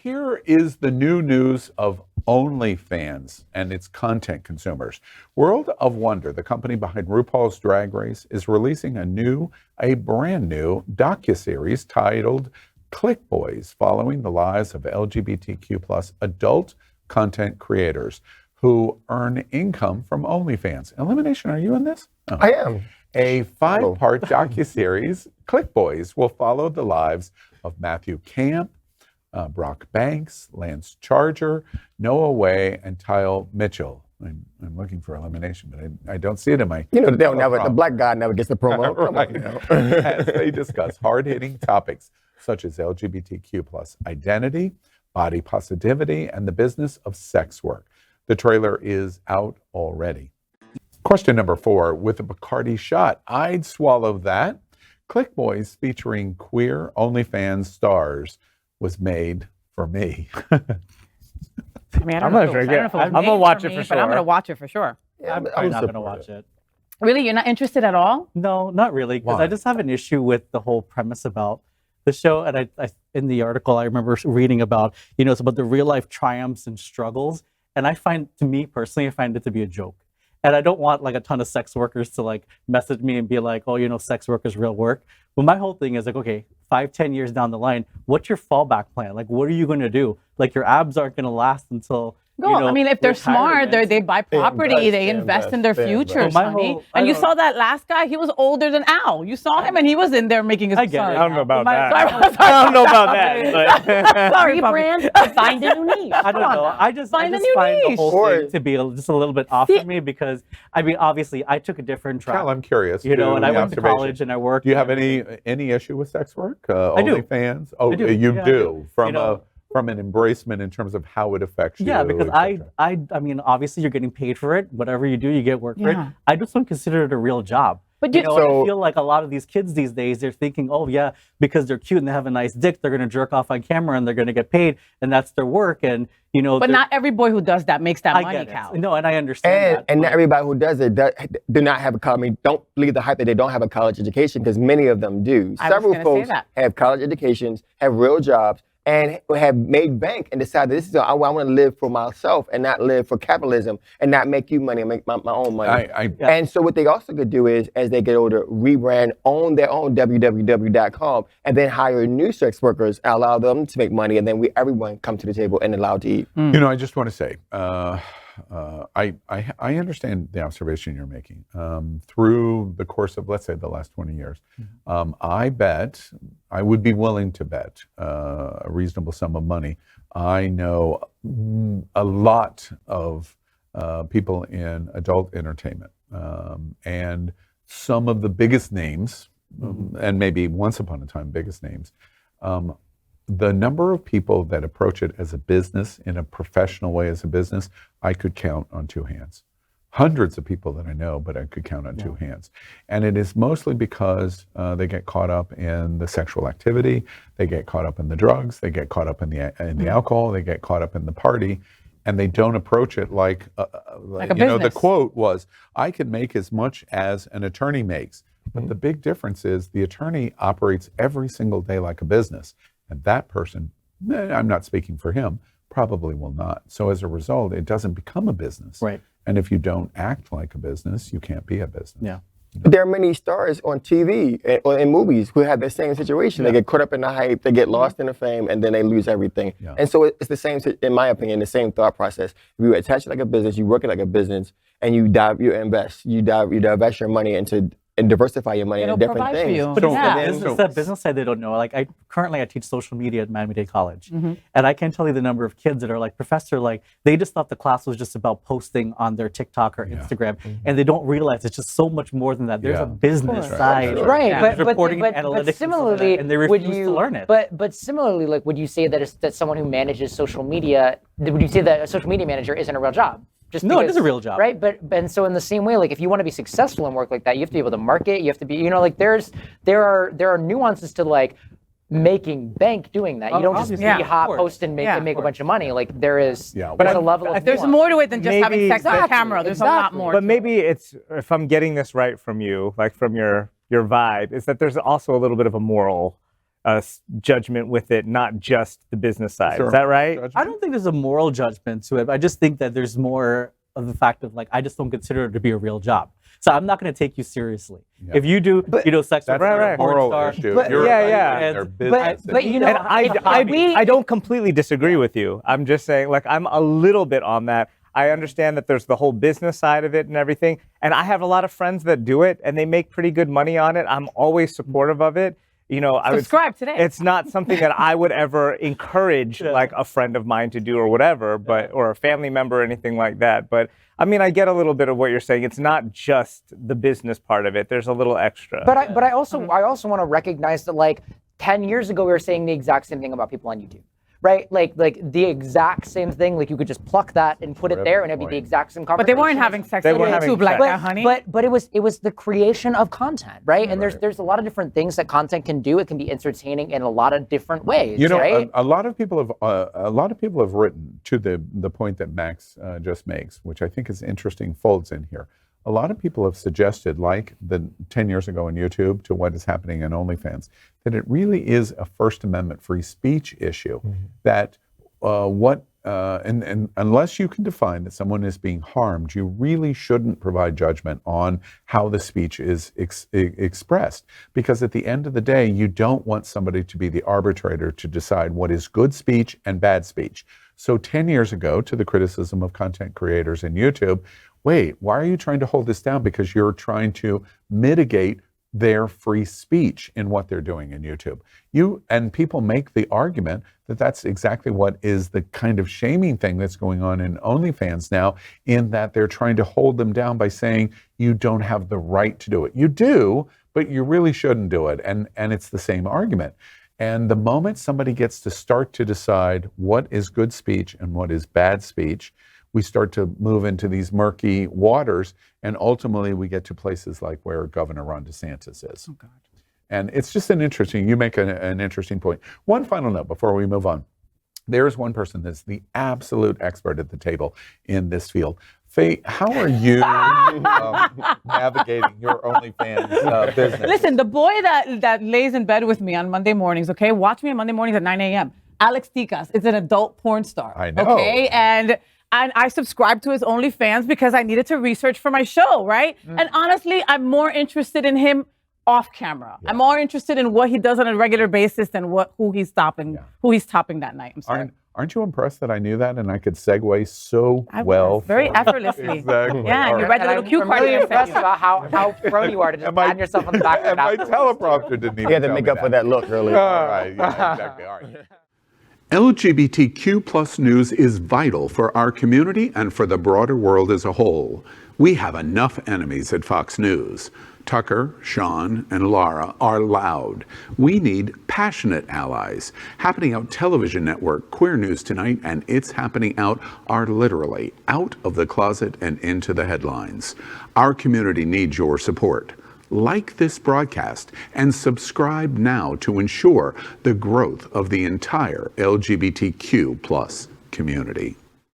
here is the new news of OnlyFans and its content consumers. World of Wonder, the company behind RuPaul's Drag Race, is releasing a brand new docuseries titled Click Boys, following the lives of LGBTQ plus adult content creators who earn income from OnlyFans. Elimination, are you in this? Oh. I am. A 5-part docuseries, Click Boys, will follow the lives of Matthew Camp, Brock Banks, Lance Charger, Noah Way, and Tyle Mitchell. I'm looking for elimination, but I don't see it in my... You know, the black guy never gets the promo. Right. As they discuss hard-hitting topics such as LGBTQ plus identity, body positivity, and the business of sex work. The trailer is out already. Question number 4, with a Bacardi shot, I'd swallow that. Click Boys, featuring queer OnlyFans stars, was made for me. I mean, I'm going to watch it for sure. But I'm going to watch it for sure. Yeah, I'm probably not going to watch it. Really? You're not interested at all? No, not really. Because I just have an issue with the whole premise about the show. And I in the article, I remember reading about, it's about the real life triumphs and struggles. And I find it to be a joke. And I don't want like a ton of sex workers to like message me and be like, oh, sex work is real work. But my whole thing is like, okay, 5-10 years down the line, what's your fallback plan? Like, what are you going to do? Like, your abs aren't going to last until... I mean, if they're smart, they buy property, they invest in their futures, honey. And you saw that last guy, he was older than Al. You saw him and he was in there making his... I get it. I don't know about that. I don't know about that. Sorry, brand, find a new niche. I don't know. I just find the whole thing to be just a little bit off for me because, I mean, obviously, I took a different track. Cal, I'm curious. And I went to college and I worked. Do you have any issue with sex work? I do. OnlyFans? Oh, you do. From an embracement in terms of how it affects you. Yeah, because I mean, obviously you're getting paid for it. Whatever you do, you get work for it. I just don't consider it a real job. But I feel like a lot of these kids these days, they're thinking, oh yeah, because they're cute and they have a nice dick, they're going to jerk off on camera and they're going to get paid and that's their work. And but not every boy who does that makes that money, Cal. No, and I understand that. And not everybody who does it do not have a college. I mean, don't believe the hype that they don't have a college education because many of them do. Several folks have college educations, have real jobs, and have made bank and decided this is I want to live for myself and not live for capitalism and not make you money and make my own money. And so what they also could do is, as they get older, rebrand, own their own www.com, and then hire new sex workers, allow them to make money, and then everyone come to the table and allowed to eat. I just want to say, I understand the observation you're making. Through the course of, let's say, the last 20 years, I would be willing to bet a reasonable sum of money. I know a lot of people in adult entertainment, and some of the biggest names, and maybe once upon a time biggest names, the number of people that approach it as a business, in a professional way as a business, I could count on 2 hands. Hundreds of people that I know, but I could count on 2 hands. And it is mostly because they get caught up in the sexual activity, they get caught up in the drugs, they get caught up in the alcohol, they get caught up in the party, and they don't approach it like a business. The quote was, I can make as much as an attorney makes. But the big difference is the attorney operates every single day like a business. And that person, I'm not speaking for him, probably will not. So as a result, it doesn't become a business. Right. And if you don't act like a business, you can't be a business. Yeah. But there are many stars on TV or in movies who have the same situation. They get caught up in the hype, they get lost in the fame, and then they lose everything. Yeah. And so it's the same, in my opinion, the same thought process. If you attach it like a business, you work it like a business, and you divest your money into and diversify your money into different things. But it's the business side they don't know. Like I teach social media at Miami-Dade College, and I can't tell you the number of kids that are like, Professor, like they just thought the class was just about posting on their TikTok or Instagram, and they don't realize it's just so much more than that. There's a business side, right? Reporting but analytics, similarly, and they refuse to learn it. But similarly, like, would you say that someone who manages social media, would you say that a social media manager isn't a real job? No, it is a real job. Right? And so in the same way, like if you want to be successful in work like that, you have to be able to market, you have to be, like there are nuances to like making bank doing that. You don't just be hot, post and make a bunch of money. Like there is there's a level of there's nuance. more to it than just having sex on camera. There's a lot more. But maybe it's, if I'm getting this right from you, like from your vibe, is that there's also a little bit of a moral judgment with it, not just the business side. Is that right? I don't think there's a moral judgment to it. I just think that there's more of the fact of like, I just don't consider it to be a real job. So I'm not going to take you seriously. Yeah. If you do, sex with a porn star, issue. But I don't completely disagree with you. I'm just saying, like, I'm a little bit on that. I understand that there's the whole business side of it and everything. And I have a lot of friends that do it and they make pretty good money on it. I'm always supportive of it. I subscribe today. It's not something that I would ever encourage like a friend of mine to do or whatever, or a family member or anything like that. But I mean, I get a little bit of what you're saying. It's not just the business part of it. There's a little extra. But I also want to recognize that like 10 years ago we were saying the exact same thing about people on YouTube. Right, like the exact same thing. Like you could just pluck that and put it there, and it'd be the exact same conversation. But they weren't having sex on YouTube like that, honey. But it was the creation of content, right? And there's a lot of different things that content can do. It can be entertaining in a lot of different ways. Right? a lot of people have written to the point that Max just makes, which I think is interesting. Folds in here. A lot of people have suggested, like the 10 years ago on YouTube to what is happening in OnlyFans, that it really is a First Amendment free speech issue. That and unless you can define that someone is being harmed, you really shouldn't provide judgment on how the speech is expressed. Because at the end of the day, you don't want somebody to be the arbitrator to decide what is good speech and bad speech. So 10 years ago, to the criticism of content creators in YouTube, wait, why are you trying to hold this down? Because you're trying to mitigate their free speech in what they're doing in YouTube. And people make the argument that that's exactly what is the kind of shaming thing that's going on in OnlyFans now, in that they're trying to hold them down by saying you don't have the right to do it. You do, but you really shouldn't do it. And it's the same argument. And the moment somebody gets to start to decide what is good speech and what is bad speech, we start to move into these murky waters, and ultimately we get to places like where Governor Ron DeSantis is. Oh, God. And it's just you make an interesting point. One final note before we move on. There is one person that's the absolute expert at the table in this field. Faye, how are you navigating your OnlyFans business? Listen, the boy that lays in bed with me on Monday mornings, okay? Watch me on Monday mornings at 9 a.m. Alex Ticas is an adult porn star. I know. Okay, and I subscribed to his OnlyFans because I needed to research for my show, right? And honestly, I'm more interested in him off camera. Yeah. I'm more interested in what he does on a regular basis than who he's topping that night. I'm sorry. Aren't you impressed that I knew that and I could segue so well? Very effortlessly. Exactly. Yeah, you read the little cue card. I'm really impressed about how prone you are to just pat yourself on the back. And my teleprompter didn't even He had to make up for that look earlier. All right, yeah, exactly. All right. LGBTQ plus news is vital for our community and for the broader world as a whole. We have enough enemies at Fox News. Tucker, Sean, and Laura are loud. We need passionate allies. Happening Out Television Network, Queer News Tonight, and It's Happening Out are literally out of the closet and into the headlines. Our community needs your support. Like this broadcast and subscribe now to ensure the growth of the entire LGBTQ plus community.